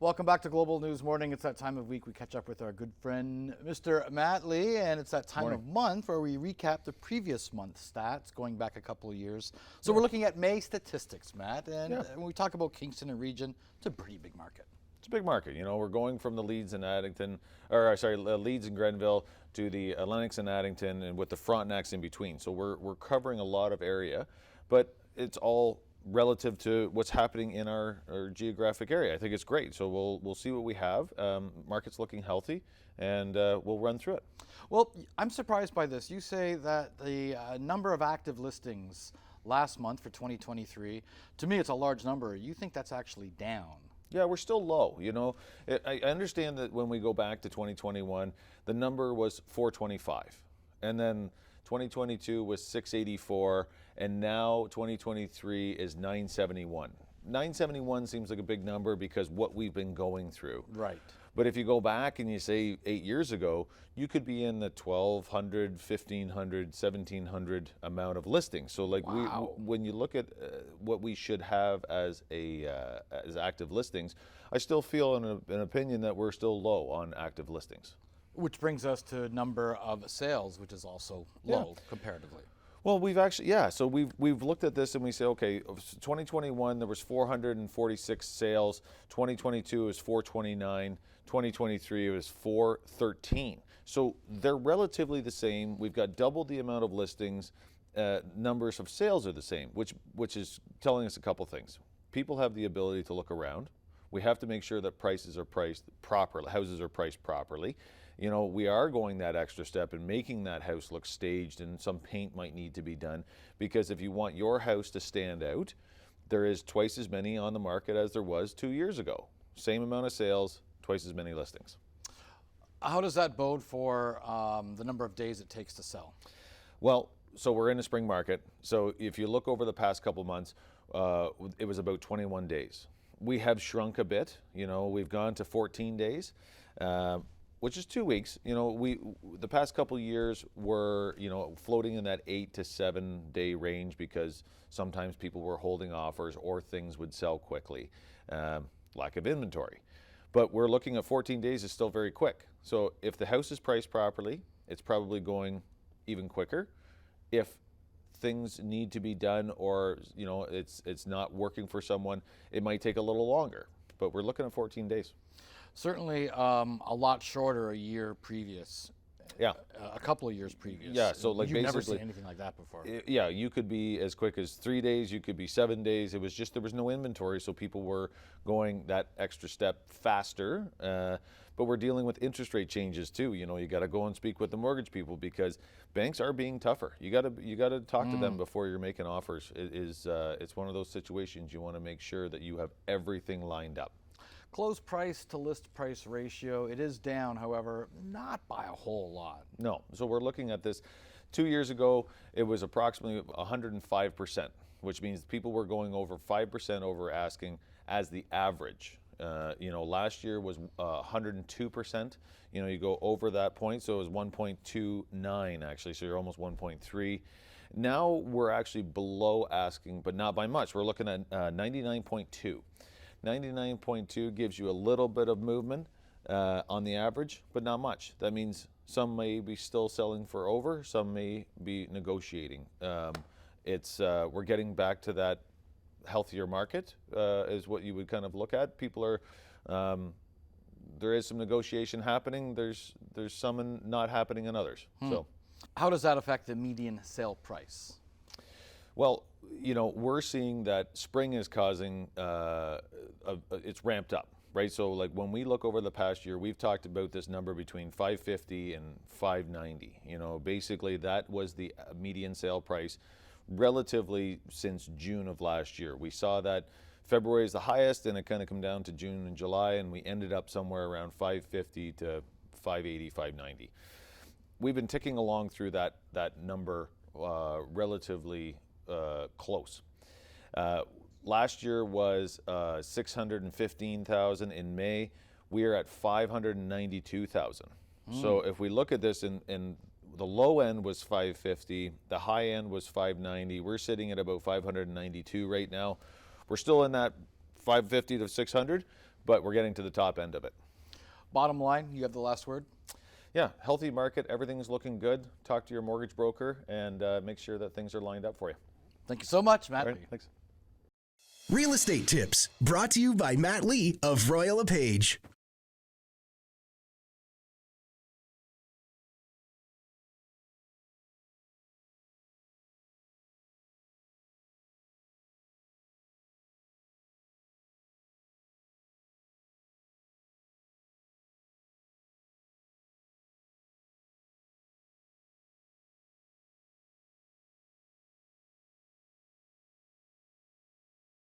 Welcome back to Global News Morning. It's that time of week we catch up with our good friend, Mr. Matt Lee, and it's that time of month where we recap the previous month's stats going back a couple of years. So we're looking at May statistics, Matt, and when we talk about Kingston and region, it's a pretty big market. It's a big market. You know, we're going from the Leeds and Leeds and Grenville to the Lennox and Addington, and with the Frontenacs in between. So we're covering a lot of area, but it's all relative to what's happening in our geographic area. I think it's great. So we'll see what we have. Market's looking healthy, and we'll run through it. Well, I'm surprised by this. You say that the number of active listings last month for 2023, to me it's a large number. You think that's actually down? Yeah, we're still low. You know, I understand that when we go back to 2021, the number was 425, and then 2022 was 684, and now 2023 is 971. 971 seems like a big number because what we've been going through. Right. But if you go back and you say 8 years ago, you could be in the 1,200, 1,500, 1,700 amount of listings. So like when you look at what we should have as as active listings, I still feel an opinion that we're still low on active listings. Which brings us to number of sales, which is also low comparatively. Well, we've actually, so we've looked at this and we say, okay, 2021 there was 446 sales, 2022 is 429, 2023 it was 413. So they're relatively the same. We've got double the amount of listings. Numbers of sales are the same, which is telling us a couple things. People have the ability to look around. We have to make sure that prices are priced properly, houses are priced properly. You know, we are going that extra step and making that house look staged, and some paint might need to be done, because if you want your house to stand out, there is twice as many on the market as there was 2 years ago. Same amount of sales, twice as many listings. How does that bode for the number of days it takes to sell? Well, so we're in a spring market. So if you look over the past couple months, it was about 21 days. We have shrunk a bit. You know, we've gone to 14 days. Which is 2 weeks. You know, the past couple years were, you know, floating in that 8 to 7 day range because sometimes people were holding offers or things would sell quickly, lack of inventory. But we're looking at 14 days is still very quick. So if the house is priced properly, it's probably going even quicker. If things need to be done, or you know, it's not working for someone, it might take a little longer. But we're looking at 14 days. Certainly a lot shorter a year previous. Yeah. A couple of years previous. Yeah, so like You've basically, never seen anything like that before. Yeah, you could be as quick as 3 days, you could be 7 days. It was just there was no inventory, so people were going that extra step faster. But we're dealing with interest rate changes too. You know, you got to go and speak with the mortgage people because banks are being tougher. You got to talk to them before you're making offers. It's one of those situations you want to make sure that you have everything lined up. Close price to list price ratio, it is down, however, not by a whole lot. No, so we're looking at this. 2 years ago, it was approximately 105%, which means people were going over 5% over asking as the average. You know, last year was 102%. You know, you go over that point, so it was 1.29 actually, so you're almost 1.3. Now we're actually below asking, but not by much. We're looking at 99.2. 99.2 gives you a little bit of movement on the average, but not much. That means some may be still selling for over, some may be negotiating. We're getting back to that healthier market is what you would kind of look at. People are, there is some negotiation happening. There's some not happening in others. So, how does that affect the median sale price? Well, you know, we're seeing that spring is causing, it's ramped up, right? So like when we look over the past year, we've talked about this number between 550 and 590. You know, basically that was the median sale price relatively since June of last year. We saw that February is the highest, and it kind of come down to June and July, and we ended up somewhere around 550 to 580, 590. We've been ticking along through that number relatively close. Last year was 615,000 in May. We are at 592,000. So if we look at this, in the low end was 550, the high end was 590. We're sitting at about 592 right now. We're still in that 550 to 600, but we're getting to the top end of it. Bottom line, you have the last word. Yeah, healthy market, everything's looking good. Talk to your mortgage broker and make sure that things are lined up for you. Thank you so much, Matt. All right, thanks. Real estate tips brought to you by Matt Lee of Royal LePage.